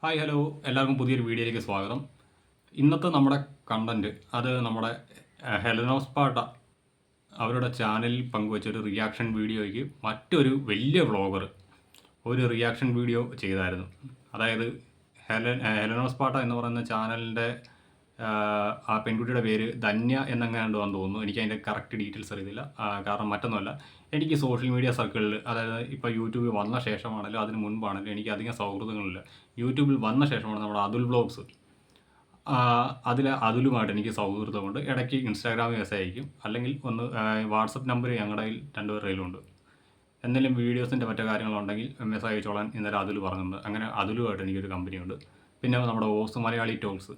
Hi hello എല്ലാവർക്കും പുതിയൊരു വീഡിയോയിലേക്ക് സ്വാഗതം. ഇന്നത്തെ നമ്മുടെ കണ്ടന്റ് അത് നമ്മുടെ ഹെലനോസ് പാട്ട അവരുടെ ചാനലിൽ പങ്കുവച്ചൊരു റിയാക്ഷൻ വീഡിയോയ്ക്ക് മറ്റൊരു വലിയ വ്ളോഗർ ഒരു റിയാക്ഷൻ വീഡിയോ ചെയ്തായിരുന്നു. അതായത് ഹെലനോസ് പാട്ട എന്ന് പറയുന്ന ചാനലിൻ്റെ ആ പെൺകുട്ടിയുടെ പേര് ധന്യ എന്നങ്ങാണ്ട് വന്ന് തോന്നുന്നു. എനിക്ക് അതിൻ്റെ കറക്റ്റ് ഡീറ്റെയിൽസ് അറിയത്തില്ല. കാരണം മറ്റൊന്നുമല്ല, എനിക്ക് സോഷ്യൽ മീഡിയ സർക്കിളിൽ, അതായത് ഇപ്പോൾ യൂട്യൂബിൽ വന്ന ശേഷമാണെങ്കിലും അതിന് മുൻപാണെങ്കിലും എനിക്ക് അധികം സൗഹൃദങ്ങളില്ല. യൂട്യൂബിൽ വന്ന ശേഷമാണ് നമ്മുടെ അതുൽ വ്ളോഗ്സ്, അതിൽ അതുലുമായിട്ട് എനിക്ക് സൗഹൃദമുണ്ട്. ഇടയ്ക്ക് ഇൻസ്റ്റാഗ്രാമിൽ മെസ്സേജ് അയക്കും, അല്ലെങ്കിൽ ഒന്ന് വാട്സപ്പ് നമ്പർ ഞങ്ങളുടെ കയ്യിൽ രണ്ടുപേരുടെ കയ്യിലുണ്ട്. എന്തെങ്കിലും വീഡിയോസിൻ്റെ മറ്റു കാര്യങ്ങളുണ്ടെങ്കിൽ മെസ്സേജ് അയച്ചോളാൻ ഇന്നലെ അതുൽ പറഞ്ഞിട്ടുണ്ട്. അങ്ങനെ അതുലുമായിട്ട് എനിക്കൊരു കമ്പനിയുണ്ട്. പിന്നെ നമ്മുടെ ഓസ് മലയാളി ടോക്സ്,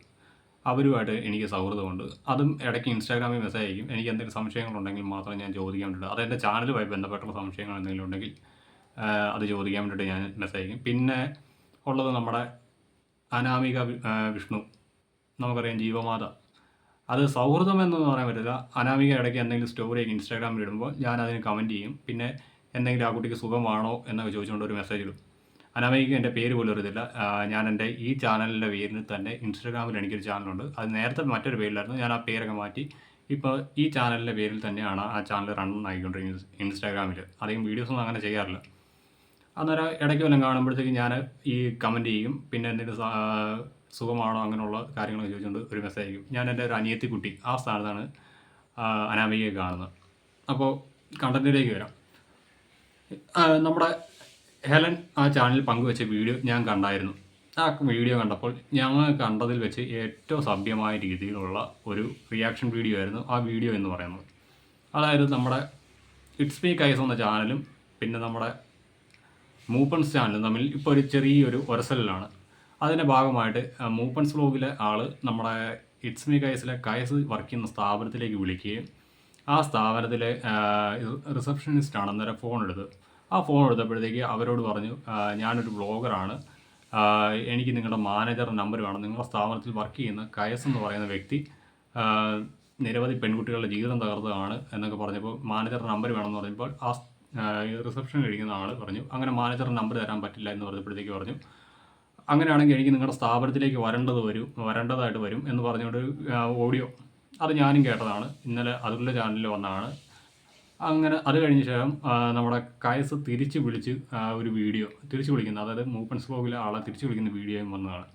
അവരുമായിട്ട് എനിക്ക് സൗഹൃദമുണ്ട്. അതും ഇടയ്ക്ക് ഇൻസ്റ്റാഗ്രാമിൽ മെസ്സേജ് അയക്കും. എനിക്ക് എന്തെങ്കിലും സംശയങ്ങളുണ്ടെങ്കിൽ മാത്രം ഞാൻ ചോദിക്കാൻ വേണ്ടിയിട്ട്, അതെൻ്റെ ചാനലുമായി ബന്ധപ്പെട്ടുള്ള സംശയങ്ങൾ എന്തെങ്കിലും ഉണ്ടെങ്കിൽ അത് ചോദിക്കാൻ വേണ്ടിയിട്ട് ഞാൻ മെസ്സേജ് അയക്കും. പിന്നെ ഉള്ളത് നമ്മുടെ അനാമിക വിഷ്ണു, നമുക്കറിയാം, ജീവമാത. അത് സൗഹൃദം എന്നൊന്നും പറയാൻ പറ്റില്ല. അനാമിക ഇടയ്ക്ക് എന്തെങ്കിലും സ്റ്റോറിയൊക്കെ ഇൻസ്റ്റാഗ്രാമിൽ ഇടുമ്പോൾ ഞാൻ അതിന് കമൻറ്റ് ചെയ്യും. പിന്നെ എന്തെങ്കിലും ആ കുട്ടിക്ക് സുഖമാണോ എന്നൊക്കെ ചോദിച്ചുകൊണ്ട് ഒരു മെസ്സേജ് ഇടും. അനാമികയ്ക്ക് എൻ്റെ പേര് പോലും അറിയത്തില്ല. ഞാൻ എൻ്റെ ഈ ചാനലിൻ്റെ പേരിൽ തന്നെ ഇൻസ്റ്റാഗ്രാമിൽ എനിക്കൊരു ചാനലുണ്ട്. അത് നേരത്തെ മറ്റൊരു പേരിലായിരുന്നു. ഞാൻ ആ പേരൊക്കെ മാറ്റി ഇപ്പോൾ ഈ ചാനലിൻ്റെ പേരിൽ തന്നെയാണ് ആ ചാനൽ റൺ ആയിക്കൊണ്ടിരിക്കുന്നത് ഇൻസ്റ്റാഗ്രാമിൽ. അധികം വീഡിയോസൊന്നും അങ്ങനെ ചെയ്യാറില്ല. അന്നേരം ഇടയ്ക്ക് വല്ലതും കാണുമ്പോഴത്തേക്ക് ഞാൻ ഈ കമൻറ്റ് ചെയ്യും. പിന്നെ എന്തെങ്കിലും സുഖമാണോ അങ്ങനെയുള്ള കാര്യങ്ങളൊക്കെ ചോദിച്ചുകൊണ്ട് ഒരു മെസ്സേജ് അയക്കും. ഞാൻ എൻ്റെ ഒരു അനിയത്തിക്കുട്ടി ആ സ്ഥാനത്താണ് അനാമികയെ കാണുന്നത്. അപ്പോൾ കണ്ടൻറ്റിലേക്ക് വരാം. നമ്മുടെ ഹെലൻ ആ ചാനലിൽ പങ്കുവെച്ച വീഡിയോ ഞാൻ കണ്ടായിരുന്നു. ആ വീഡിയോ കണ്ടപ്പോൾ ഞങ്ങൾ കണ്ടതിൽ വെച്ച് ഏറ്റവും സഭ്യമായ രീതിയിലുള്ള ഒരു റിയാക്ഷൻ വീഡിയോ ആയിരുന്നു ആ വീഡിയോ എന്ന് പറയുന്നത്. അതായത് നമ്മുടെ ഇറ്റ്സ് മീ കൈസ് എന്ന ചാനലും പിന്നെ നമ്മുടെ മൂപ്പൻസ് ചാനലും തമ്മിൽ ഇപ്പോൾ ഒരു ചെറിയൊരു ഒരസലിലാണ്. അതിൻ്റെ ഭാഗമായിട്ട് മൂപ്പൻസ് വ്ലോഗിലെ ആൾ നമ്മുടെ ഇറ്റ്സ് മീ കൈസിലെ കൈസ് വർക്ക് ചെയ്യുന്ന സ്ഥാപനത്തിലേക്ക് വിളിക്കുകയും ആ സ്ഥാപനത്തിലെ റിസപ്ഷനിസ്റ്റാണ് അന്നേരം ഫോൺ എടുത്തത്. ആ ഫോൺ എടുത്തപ്പോഴത്തേക്ക് അവരോട് പറഞ്ഞു, ഞാനൊരു വ്ളോഗറാണ്, എനിക്ക് നിങ്ങളുടെ മാനേജറുടെ നമ്പർ വേണം. നിങ്ങളുടെ സ്ഥാപനത്തിൽ വർക്ക് ചെയ്യുന്ന കയസ് എന്ന് പറയുന്ന വ്യക്തി നിരവധി പെൺകുട്ടികളുടെ ജീവിതം തകർത്തതാണ് എന്നൊക്കെ പറഞ്ഞപ്പോൾ മാനേജറുടെ നമ്പർ വേണമെന്ന് പറഞ്ഞപ്പോൾ ആ റിസപ്ഷനിൽ ഇരിക്കുന്ന ആൾ പറഞ്ഞു, അങ്ങനെ മാനേജറുടെ നമ്പർ തരാൻ പറ്റില്ല എന്ന് പറഞ്ഞപ്പോഴത്തേക്ക് പറഞ്ഞു, അങ്ങനെയാണെങ്കിൽ എനിക്ക് നിങ്ങളുടെ സ്ഥാപനത്തിലേക്ക് വരേണ്ടതായിട്ട് വരും എന്ന് പറഞ്ഞുകൊണ്ട് ഓഡിയോ അത് ഞാനും കേട്ടതാണ്. ഇന്നലെ അതുള്ള ചാനലിൽ വന്നതാണ്. അങ്ങനെ അത് കഴിഞ്ഞ ശേഷം നമ്മുടെ കയസ് തിരിച്ച് വിളിച്ച് ഒരു വീഡിയോ തിരിച്ച് വിളിക്കുന്നത്, അതായത് മൂപ്പൻസ് വ്ലോഗിലെ ആളെ തിരിച്ച് വിളിക്കുന്ന വീഡിയോയും വന്നതാണ്.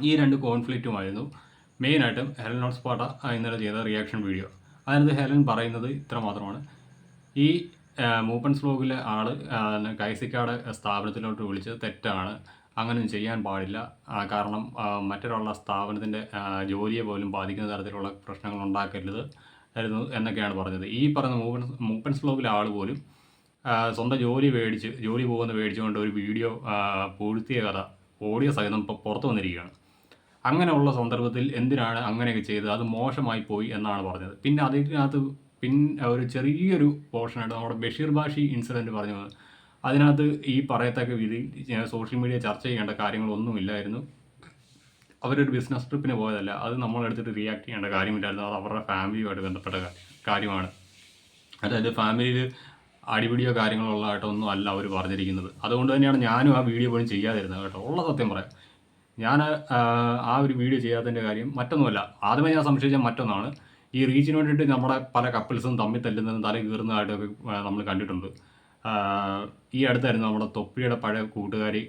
ഈ രണ്ട് കോൺഫ്ലിക്റ്റുമായിരുന്നു മെയിനായിട്ടും ഹെലനോസ് പാട്ട ഇന്നലെ ചെയ്ത റിയാക്ഷൻ വീഡിയോ. അതിനകത്ത് ഹെലൻ പറയുന്നത് ഇത്ര മാത്രമാണ്: ഈ മൂപ്പൻസ് വ്ലോഗിലെ ആൾ കൈസിക്കാടെ സ്ഥാപനത്തിലോട്ട് വിളിച്ചത് തെറ്റാണ്, അങ്ങനെയൊന്നും ചെയ്യാൻ പാടില്ല. കാരണം മറ്റൊരാളുടെ സ്ഥാപനത്തിൻ്റെ ജോലിയെ പോലും ബാധിക്കുന്ന തരത്തിലുള്ള പ്രശ്നങ്ങൾ ഉണ്ടാക്കരുത് ആയിരുന്നു എന്നൊക്കെയാണ് പറഞ്ഞത്. ഈ പറയുന്ന മൂപ്പൻസ് വ്ലോഗിലെ ആൾ പോലും സ്വന്തം ജോലി പോകുന്ന മേടിച്ചുകൊണ്ട് ഒരു വീഡിയോ പൂഴ്ത്തിയ കഥ ഓഡിയോ സഹിതം ഇപ്പോൾ പുറത്തു വന്നിരിക്കുകയാണ്. അങ്ങനെയുള്ള സന്ദർഭത്തിൽ എന്തിനാണ് അങ്ങനെയൊക്കെ ചെയ്തത്, അത് മോശമായി പോയി എന്നാണ് പറഞ്ഞത്. പിന്നെ അതിനകത്ത് ഒരു ചെറിയൊരു പോർഷനായിട്ട് നമ്മുടെ ബഷീർ ബാഷി ഇൻസിഡൻറ്റ് പറഞ്ഞു. അതിനകത്ത് ഈ പറയത്തക്ക വിധി സോഷ്യൽ മീഡിയ ചർച്ച ചെയ്യേണ്ട കാര്യങ്ങളൊന്നുമില്ലായിരുന്നു. അവരൊരു ബിസിനസ് ട്രിപ്പിന് പോയതല്ല, അത് നമ്മളെടുത്തിട്ട് റിയാക്ട് ചെയ്യേണ്ട കാര്യമില്ലായിരുന്നു. അത് അവരുടെ ഫാമിലിയുമായിട്ട് ബന്ധപ്പെട്ട കാര്യമാണ്. അതായത് ഫാമിലിയിൽ അടിപിടിയോ കാര്യങ്ങളോ ഉള്ളതായിട്ടൊന്നും അല്ല അവർ പറഞ്ഞിരിക്കുന്നത്. അതുകൊണ്ട് തന്നെയാണ് ഞാനും ആ വീഡിയോ പോലും ചെയ്യാതിരുന്നത് കേട്ടോ, ഉള്ള സത്യം പറയാം. ഞാൻ ആ ഒരു വീഡിയോ ചെയ്യാത്തതിൻ്റെ കാര്യം മറ്റൊന്നുമല്ല. ആദ്യമേ ഞാൻ സംശയിച്ച മറ്റൊന്നാണ്, ഈ റീച്ചിന് വേണ്ടിയിട്ട് നമ്മുടെ പല കപ്പിൾസും തമ്മിൽ തല്ലുന്നതും തല കീറുന്നതായിട്ടൊക്കെ നമ്മൾ കണ്ടിട്ടുണ്ട്. ഈ അടുത്തായിരുന്നു നമ്മുടെ തൊപ്പിയുടെ പഴയ കൂട്ടുകാരി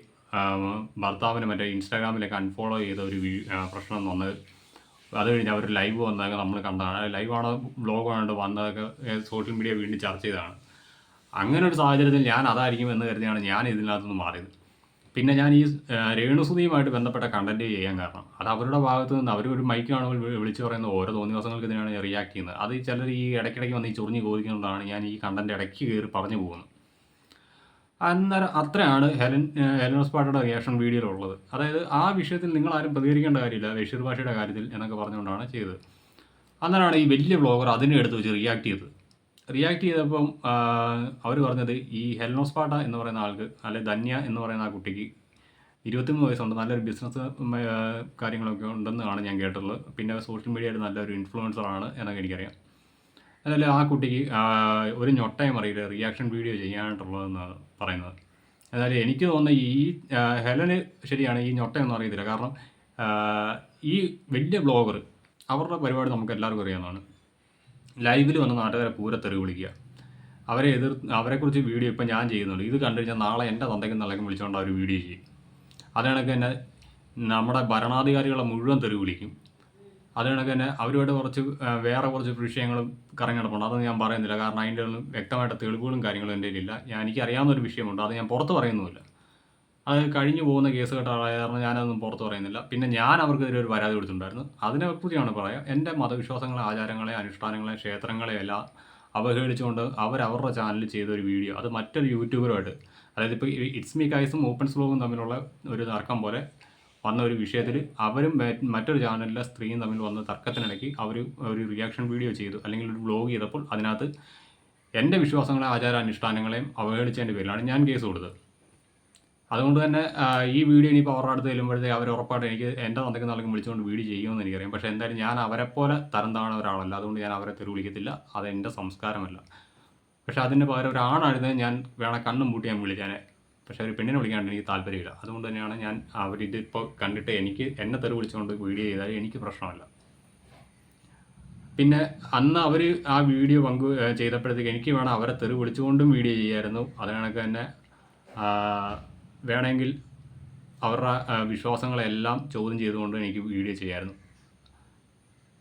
ഭർത്താവിനെ മറ്റേ ഇൻസ്റ്റാഗ്രാമിലൊക്കെ അൺഫോളോ ചെയ്ത ഒരു പ്രശ്നം വന്നത്. അത് കഴിഞ്ഞ് അവർ ലൈവ് വന്നതൊക്കെ നമ്മൾ കണ്ടതാണ്. ലൈവാണോ വ്ളോഗാണോ വന്നതൊക്കെ സോഷ്യൽ മീഡിയ വീണ്ടും ചർച്ച ചെയ്തതാണ്. അങ്ങനെ ഒരു സാഹചര്യത്തിൽ ഞാൻ അതായിരിക്കും എന്ന് കരുതിയാണ് ഞാൻ ഇതിനകത്തുനിന്ന് മാറിയത്. പിന്നെ ഞാൻ ഈ രേണുസുതിയുമായിട്ട് ബന്ധപ്പെട്ട കണ്ടൻറ്റ് ചെയ്യാൻ കാരണം അത് അവരുടെ ഭാഗത്തു നിന്ന് അവരൊരു മൈക്ക് കാണുമ്പോൾ വിളിച്ചു പറയുന്ന ഓരോ തോന്നിവാസങ്ങൾക്ക് ഇതിനാണ് ഞാൻ റിയാക്ട് ചെയ്യുന്നത്. അത് ചിലർ ഈ ഇടയ്ക്കിടയ്ക്ക് വന്ന് ഈ ചൊറിഞ്ഞ് കോരിക്കുന്നതാണ് ഞാൻ ഈ കണ്ടൻറ്റ് ഇടയ്ക്ക് കയറി പറഞ്ഞു പോകുന്നത്. അന്നേരം അത്രയാണ് ഹെലനോസ് പാട്ടയുടെ റിയാക്ഷൻ വീഡിയോയിലുള്ളത്. അതായത് ആ വിഷയത്തിൽ നിങ്ങളാരും പ്രതികരിക്കേണ്ട കാര്യമില്ല ബഷീർ ഭാഷയുടെ കാര്യത്തിൽ എന്നൊക്കെ പറഞ്ഞുകൊണ്ടാണ് ചെയ്തത്. അന്നേരമാണ് ഈ വലിയ വ്ളോഗർ അതിനെ എടുത്ത് വെച്ച് റിയാക്ട് ചെയ്തപ്പം അവർ പറഞ്ഞത്, ഈ ഹെലനോസ് പാട്ട എന്ന് പറയുന്ന ആൾക്ക്, അല്ലെ ധന്യ എന്ന് പറയുന്ന ആ കുട്ടിക്ക് 23 വയസ്സുണ്ട്, നല്ലൊരു ബിസിനസ് കാര്യങ്ങളൊക്കെ ഉണ്ടെന്നാണ് ഞാൻ കേട്ടിട്ടുള്ളത്. പിന്നെ സോഷ്യൽ മീഡിയയിൽ നല്ലൊരു ഇൻഫ്ലുവൻസറാണ് എന്നൊക്കെ എനിക്കറിയാം. അതല്ല, ആ കുട്ടിക്ക് ഒരു ഞൊട്ടയും അറിയില്ല റിയാക്ഷൻ വീഡിയോ ചെയ്യാനായിട്ടുള്ളതെന്നാണ് പറയുന്നത്. എന്നാലും എനിക്ക് തോന്നുന്ന ഈ ഹെലന് ശരിയാണ്, ഈ ഞൊട്ടയൊന്നും അറിയത്തില്ല. കാരണം ഈ വലിയ ബ്ലോഗർ അവരുടെ പരിപാടി നമുക്ക് എല്ലാവർക്കും അറിയാവുന്നതാണ്. ലൈവിൽ വന്ന് നാട്ടുകാരെ പൂരത്തെറി വിളിക്കുക, അവരെക്കുറിച്ച് വീഡിയോ ഇപ്പം ഞാൻ ചെയ്യുന്നുണ്ട്. ഇത് കണ്ടു കഴിഞ്ഞാൽ നാളെ എൻ്റെ തന്തയ്ക്കും തള്ളയ്ക്കും വിളിച്ചുകൊണ്ട് അവർ വീഡിയോ ചെയ്യും. അത് കണക്ക് തന്നെ നമ്മുടെ ഭരണാധികാരികളെ മുഴുവൻ തെറി വിളിക്കും. അത് കണക്ക് തന്നെ അവരുമായിട്ട് വേറെ കുറച്ച് വിഷയങ്ങളും കറങ്ങിടപ്പുണ്ട്. അതൊന്നും ഞാൻ പറയുന്നില്ല, കാരണം അതിൻ്റെ ഒന്നും വ്യക്തമായിട്ട് തെളിവുകളും കാര്യങ്ങളും എൻ്റെ കയ്യിലില്ല. എനിക്കറിയാവുന്നൊരു വിഷയമുണ്ട്, അത് ഞാൻ പുറത്ത് പറയുന്നുമില്ല. അത് കഴിഞ്ഞു പോകുന്ന കേസ് കേട്ടായ കാരണം ഞാനതൊന്നും പുറത്ത് പറയുന്നില്ല. പിന്നെ ഞാൻ അവർക്കെതിരെ ഒരു പരാതി കൊടുത്തിട്ടുണ്ടായിരുന്നു. അതിനെക്കുറിച്ചാണ് പറയുക. എൻ്റെ മതവിശ്വാസങ്ങളെ, ആചാരങ്ങളെ, അനുഷ്ഠാനങ്ങളെ, ക്ഷേത്രങ്ങളെ എല്ലാം അവഹേളിച്ചുകൊണ്ട് അവരുടെ ചാനലിൽ ചെയ്തൊരു വീഡിയോ, അത് മറ്റൊരു യൂട്യൂബറുമായിട്ട്, അതായത് ഇപ്പോൾ ഇറ്റ്സ് മീ ഗൈസും ഓപ്പൺസ് വ്ലോഗും തമ്മിലുള്ള ഒരു തർക്കം പോലെ വന്ന ഒരു വിഷയത്തിൽ അവരും മറ്റൊരു ചാനലിലെ സ്ത്രീയും തമ്മിൽ വന്ന തർക്കത്തിനിടയ്ക്ക് ഒരു റിയാക്ഷൻ വീഡിയോ ചെയ്തു, അല്ലെങ്കിൽ ഒരു വ്ലോഗ് ചെയ്തപ്പോൾ അതിനകത്ത് എൻ്റെ വിശ്വാസങ്ങളെ, അനുഷ്ഠാനങ്ങളെയും അവഹേളിച്ചതിൻ്റെ പേരിലാണ് ഞാൻ കേസ് കൊടുത്തത്. അതുകൊണ്ട് തന്നെ ഈ വീഡിയോ ഇനിയിപ്പോൾ അവരുടെ അടുത്ത് ചെല്ലുമ്പോഴത്തേക്ക് അവർ ഉറപ്പായിട്ട് എൻ്റെ തന്തയ്ക്ക് നാളേക്കും വിളിച്ചുകൊണ്ട് വീഡിയോ ചെയ്യുമെന്ന് എനിക്കറിയാം. പക്ഷേ എന്തായാലും ഞാൻ അവരെപ്പോലെ തരം താണ ഒരാളല്ല, അതുകൊണ്ട് ഞാൻ അവരെ തെറി വിളിക്കത്തില്ല. അതെൻ്റെ സംസ്കാരമല്ല. പക്ഷേ അതിന് പകരം ഒരാണായിരുന്നു ഞാൻ വേണം കണ്ണും പൂട്ടി ഞാൻ വിളിക്കാനെ. പക്ഷേ ഒരു പെണ്ണിനെ വിളിക്കാണ്ട് എനിക്ക് താല്പര്യമില്ല. അതുകൊണ്ട് തന്നെയാണ് ഞാൻ അവരിതിപ്പോൾ കണ്ടിട്ട് എന്നെ തെറി വിളിച്ചുകൊണ്ട് വീഡിയോ ചെയ്താൽ എനിക്ക് പ്രശ്നമല്ല. പിന്നെ അന്ന് അവർ ആ വീഡിയോ ചെയ്തപ്പോഴത്തേക്ക് എനിക്ക് വേണം അവരെ തെറി വിളിച്ചുകൊണ്ടും വീഡിയോ ചെയ്യായിരുന്നു. അത് കണക്ക് തന്നെ വേണമെങ്കിൽ അവരുടെ വിശ്വാസങ്ങളെല്ലാം ചോദ്യം ചെയ്തുകൊണ്ട് എനിക്ക് വീഡിയോ ചെയ്യാമായിരുന്നു.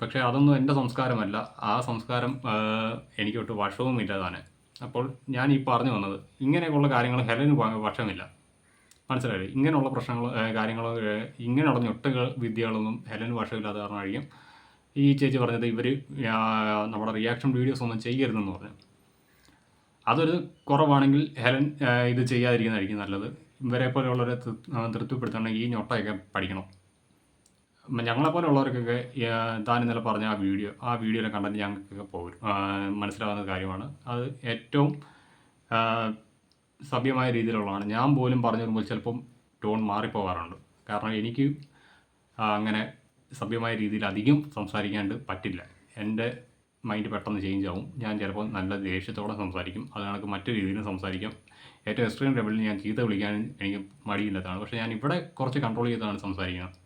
പക്ഷേ അതൊന്നും എൻ്റെ സംസ്കാരമല്ല. ആ സംസ്കാരം എനിക്കൊട്ട് വശവുമില്ല താനെ. അപ്പോൾ ഞാൻ ഈ പറഞ്ഞു വന്നത്, ഇങ്ങനെയൊക്കെയുള്ള കാര്യങ്ങൾ ഹെലന് വശമില്ല. മനസ്സിലായില്ലേ? ഇങ്ങനെയുള്ള പ്രശ്നങ്ങൾ, കാര്യങ്ങളോ, ഇങ്ങനെയുള്ള ഞൊട്ടുകൾ വിദ്യകളൊന്നും ഹെലന് വശമില്ലാത്ത കാരണമായിരിക്കും ഈ ചേച്ചി പറഞ്ഞത് ഇവർ നമ്മുടെ റിയാക്ഷൻ വീഡിയോസ് ഒന്നും ചെയ്യരുതെന്ന് പറഞ്ഞു. അതൊരു കുറവാണെങ്കിൽ ഹെലൻ ഇത് ചെയ്യാതിരിക്കുന്നതായിരിക്കും നല്ലത്. ഇവരെ പോലെയുള്ളവരെ തൃപ്തിപ്പെടുത്തണമെങ്കിൽ ഈ ഞൊട്ടയൊക്കെ പഠിക്കണം. ഞങ്ങളെപ്പോലെ ഉള്ളവർക്കൊക്കെ താൻ ഇന്നലെ പറഞ്ഞ ആ വീഡിയോയിലെ കണ്ടന്റ് ഞങ്ങൾക്കൊക്കെ മനസ്സിലാവുന്ന കാര്യമാണ്. അത് ഏറ്റവും സഭ്യമായ രീതിയിലുള്ളതാണ്. ഞാൻ പോലും പറഞ്ഞു വരുമ്പോൾ ചിലപ്പം ടോൺ മാറിപ്പോകാറുണ്ട്. കാരണം എനിക്ക് അങ്ങനെ സഭ്യമായ രീതിയിൽ അധികം സംസാരിക്കാണ്ട് പറ്റില്ല. എൻ്റെ മൈൻഡ് പെട്ടെന്ന് ചേഞ്ച് ആവും. ഞാൻ ചിലപ്പോൾ നല്ല ദേഷ്യത്തോടെ സംസാരിക്കും. അത് കണക്ക് മറ്റു രീതിയിലും സംസാരിക്കാം. ഏറ്റവും എക്സ്ട്രീം ലെവലിൽ ഞാൻ ചീത്ത വിളിക്കാൻ എനിക്ക് മടിയില്ലാത്തതാണ്. പക്ഷേ ഞാൻ ഇവിടെ കുറച്ച് കൺട്രോൾ ചെയ്താണ് സംസാരിക്കുന്നത്.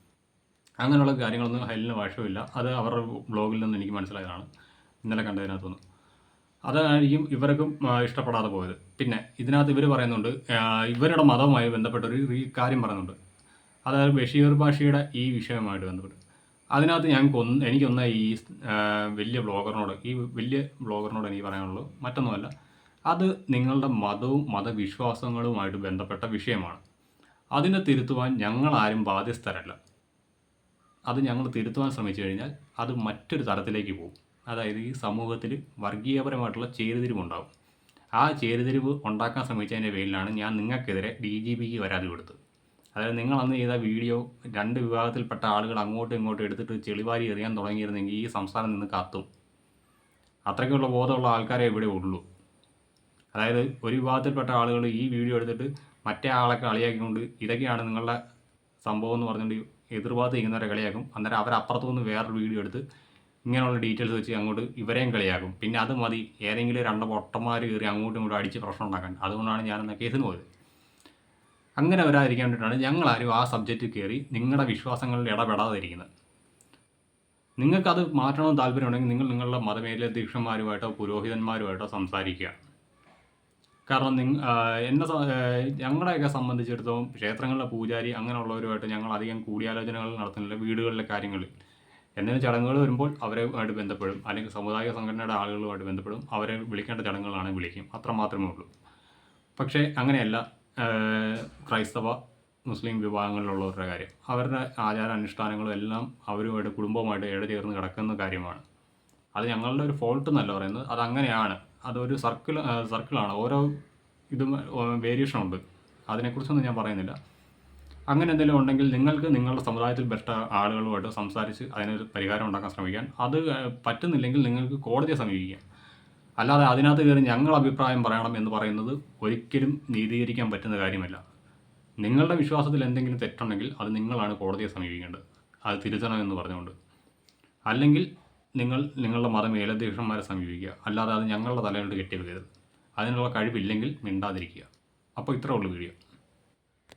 അങ്ങനെയുള്ള കാര്യങ്ങളൊന്നും ഹെലിന് വശമില്ല. അത് അവരുടെ ബ്ലോഗിൽ നിന്ന് എനിക്ക് മനസ്സിലായതാണ്, ഇന്നലെ കണ്ടതിനകത്തുനിന്ന്. അതായിരിക്കും ഇവർക്കും ഇഷ്ടപ്പെടാതെ പോയത്. പിന്നെ ഇതിനകത്ത് ഇവർ പറയുന്നുണ്ട്, ഇവരുടെ മതവുമായി ബന്ധപ്പെട്ടൊരു കാര്യം പറയുന്നുണ്ട്. അതായത് ബഷീർ ഭാഷിയുടെ ഈ വിഷയവുമായിട്ട് ബന്ധപ്പെട്ട് അതിനകത്ത് എനിക്കൊന്ന് ഈ വലിയ ബ്ലോഗറിനോട് എനിക്ക് പറയാനുള്ളൂ, മറ്റൊന്നുമല്ല. അത് നിങ്ങളുടെ മതവും മതവിശ്വാസങ്ങളുമായിട്ട് ബന്ധപ്പെട്ട വിഷയമാണ്. അതിനെ തിരുത്തുവാൻ ഞങ്ങളാരും ബാധ്യസ്ഥരല്ല. അത് ഞങ്ങൾ തിരുത്തുവാൻ ശ്രമിച്ചു കഴിഞ്ഞാൽ അത് മറ്റൊരു തലത്തിലേക്ക് പോകും. അതായത് ഈ സമൂഹത്തിൽ വർഗീയപരമായിട്ടുള്ള ചേരിതിരിവുണ്ടാകും. ആ ചേരിതിരിവ് ഉണ്ടാക്കാൻ ശ്രമിച്ചതിൻ്റെ പേരിലാണ് ഞാൻ നിങ്ങൾക്കെതിരെ DGPക്ക് പരാതി കൊടുത്തത്. അതായത് നിങ്ങൾ അന്ന് ചെയ്ത വീഡിയോ 2 വിഭാഗത്തിൽപ്പെട്ട ആളുകൾ അങ്ങോട്ടും ഇങ്ങോട്ടും എടുത്തിട്ട് ചെളിവാരി എറിയാൻ തുടങ്ങിയിരുന്നെങ്കിൽ ഈ സംസ്ഥാനം നിന്ന് കത്തും. അത്രയ്ക്കുള്ള ബോധമുള്ള ആൾക്കാരെ ഇവിടെ ഉള്ളൂ. അതായത് ഒരു വിഭാഗത്തിൽപ്പെട്ട ആളുകൾ ഈ വീഡിയോ എടുത്തിട്ട് മറ്റേ ആളെ കളിയാക്കിക്കൊണ്ട് ഇതൊക്കെയാണ് നിങ്ങളുടെ സംഭവം എന്ന് പറഞ്ഞുകൊണ്ട് എതിർഭാഗത്ത് ചെയ്യുന്നവരെ കളിയാക്കും. അന്നേരം അവരപ്പുറത്തു നിന്ന് വേറൊരു വീഡിയോ എടുത്ത് ഇങ്ങനെയുള്ള ഡീറ്റെയിൽസ് വെച്ച് അങ്ങോട്ട് ഇവരെയും കളിയാക്കും. പിന്നെ അത് മതി, ഏതെങ്കിലും 2 പൊട്ടന്മാർ കയറി അങ്ങോട്ടും ഇങ്ങോട്ടും അടിച്ച് പ്രശ്നം ഉണ്ടാക്കാൻ. അതുകൊണ്ടാണ് ഞാനെന്ന കേസിന് പോയത്. അങ്ങനെ വരാതിരിക്കാൻ വേണ്ടിയിട്ടാണ് ഞങ്ങളാരും ആ സബ്ജക്റ്റിൽ കയറി നിങ്ങളുടെ വിശ്വാസങ്ങളിൽ ഇടപെടാതിരിക്കുന്നത്. നിങ്ങൾക്കത് മാറ്റണമെന്ന് താല്പര്യമുണ്ടെങ്കിൽ നിങ്ങൾ നിങ്ങളുടെ മതമേലധ്യക്ഷന്മാരുമായിട്ടോ പുരോഹിതന്മാരുമായിട്ടോ സംസാരിക്കുക. കാരണം ഞങ്ങളെയൊക്കെ സംബന്ധിച്ചിടത്തോളം ക്ഷേത്രങ്ങളിലെ പൂജാരി അങ്ങനെയുള്ളവരുമായിട്ട് ഞങ്ങൾ അധികം കൂടിയാലോചനകൾ നടത്തുന്നില്ല. വീടുകളിലെ കാര്യങ്ങളിൽ എന്തെങ്കിലും ചടങ്ങുകൾ വരുമ്പോൾ അവരുമായിട്ട് ബന്ധപ്പെടും, അല്ലെങ്കിൽ സമുദായ സംഘടനയുടെ ആളുകളുമായിട്ട് ബന്ധപ്പെടും. അവരെ വിളിക്കേണ്ട ചടങ്ങുകളാണെങ്കിൽ വിളിക്കും, അത്ര മാത്രമേ ഉള്ളൂ. പക്ഷേ അങ്ങനെയല്ല ക്രൈസ്തവ മുസ്ലിം വിഭാഗങ്ങളിലുള്ളവരുടെ കാര്യം. അവരുടെ ആചാരാനുഷ്ഠാനങ്ങളും എല്ലാം അവരുമായിട്ട് കുടുംബവുമായിട്ട് ഇഴചേർന്ന് കിടക്കുന്ന കാര്യമാണ്. അത് ഞങ്ങളുടെ ഒരു ഫോൾട്ട് എന്നല്ല പറയുന്നത്, അതങ്ങനെയാണ്. അതൊരു സർക്കിളാണ്. ഓരോ ഇതും വേരിയേഷൻ ഉണ്ട്. അതിനെക്കുറിച്ചൊന്നും ഞാൻ പറയുന്നില്ല. അങ്ങനെ എന്തെങ്കിലും ഉണ്ടെങ്കിൽ നിങ്ങൾക്ക് നിങ്ങളുടെ സമുദായത്തിൽ പെട്ട ആളുകളുമായിട്ട് സംസാരിച്ച് അതിനൊരു പരിഹാരം ഉണ്ടാക്കാൻ ശ്രമിക്കാൻ. അത് പറ്റുന്നില്ലെങ്കിൽ നിങ്ങൾക്ക് കോടതിയെ സമീപിക്കാം. അല്ലാതെ അതിനകത്ത് കയറി ഞങ്ങൾ അഭിപ്രായം പറയണം എന്ന് പറയുന്നത് ഒരിക്കലും നീതീകരിക്കാൻ പറ്റുന്ന കാര്യമല്ല. നിങ്ങളുടെ വിശ്വാസത്തിൽ എന്തെങ്കിലും തെറ്റുണ്ടെങ്കിൽ അത് നിങ്ങളാണ് കോടതിയെ സമീപിക്കേണ്ടത്, അത് തിരുത്തണമെന്ന് പറഞ്ഞുകൊണ്ട്. അല്ലെങ്കിൽ നിങ്ങളുടെ മതമേലധ്യക്ഷന്മാരെ സമീപിക്കുക. അല്ലാതെ അത് ഞങ്ങളുടെ തലയിലോട്ട് കെട്ടിവെക്കരുത്. അതിനുള്ള കഴിവില്ലെങ്കിൽ മിണ്ടാതിരിക്കുക. അപ്പോൾ ഇത്രേ ഉള്ളൂ വീഡിയോ.